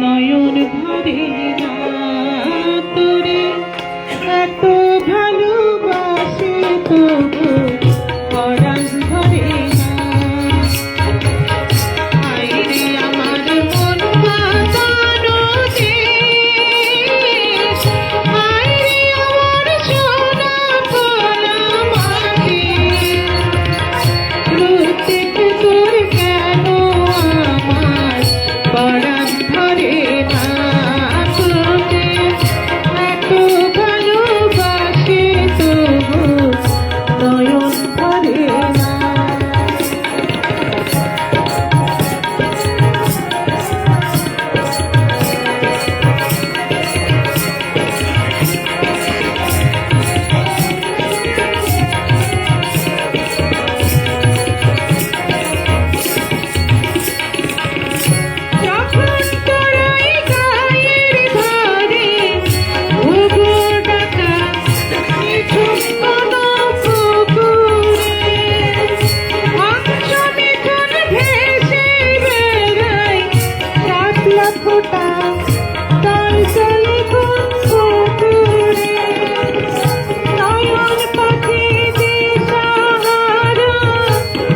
নয়ন ধরে না তোরে এত ভালোবাসে তবু পরাণ ধরে না। আইরে আমার মন মাতানো দেশ, আইরে আমার সোনা পোলা মাটি, প্রত্যেক তোর কেন আমার পরাণ ধরে না তোরে এত ভালোবাসে তবু নয়ন ধরে না। যখন তোরাই গায়ের ধারে ঘুঘু ডাকা নিঝুম কোনো পুকুরে হংস মিঠুন ভেসে বেড়ায় কাতলা ফোঁটা চঞ্চলে কোন পুকুরে। নয়ন পাখি দিশাহারা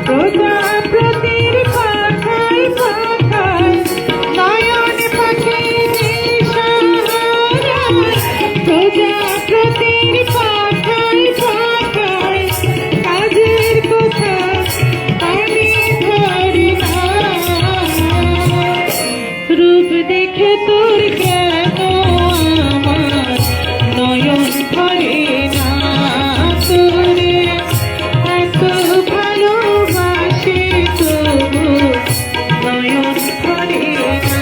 প্রজাপতির পাখায় পাখায়, নয়ন পাখি দিশাহারা প্রজাপতির পাখায় পাখায়, কাজের কথা কানে ধরে না। রূপ দেখে তোর কেন আমার নয়ন ধরে না তোরে এত ভালোবাসে তবু নয়ন ধরে না।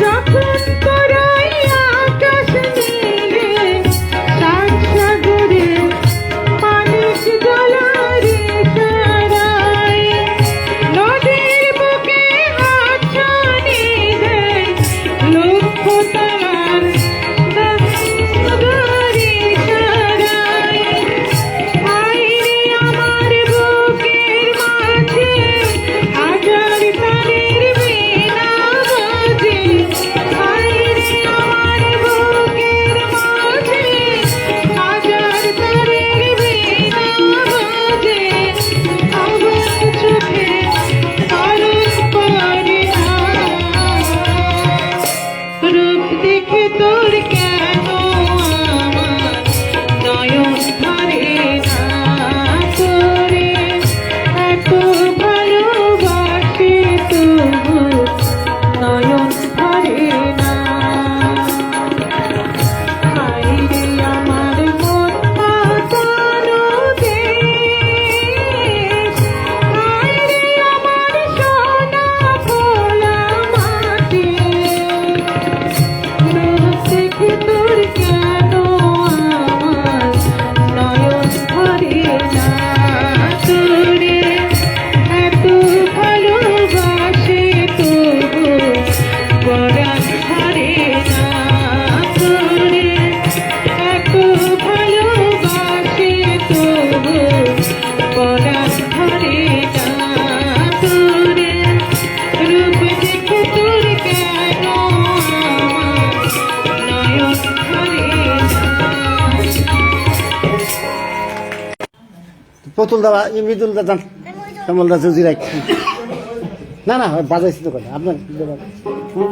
যখন তোরাই আকাশ নীলে সাত সাগরে মানিক জলারে তারায়, নদীর বুকে হাত ছানি দেয় লক্ষ তারার সাগরে তারায়। আইরে আমার বুকের মাঝে হাজার তারের বীণা বাজে, আইরে আমার বুকের মাঝে হাজার তারের বীণা বাজে। আমার চোখে তারক পড়ে না, রূপ দেখে তোর কেন আমার নয়ন ধরে না তোরে এত ভালোবাসে তবু নয়ন ধরে না। আইরে আমার মন মাতানো দেশ, আইরে আমার সোনা পোলা মাটি, রূপ দেখে তোর কেন আমার নয়ন ধরে না তোরে এত ভালোবাসে তবু পরাণ ধরে না তোরে এত ভালোবাসে তবু পরাণ ধরে না তোরে রূপ দেখে তোর কেন আমার নয়ন ধরে না। পুতুল দাদা মৃদুল দাদা কমল দাদা জিরাই না না বাজাইছি তো কথা আপনার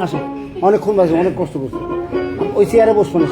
আসুন অনেকক্ষণ বাজে অনেক কষ্ট করছে ওই চেয়ারে বসবো না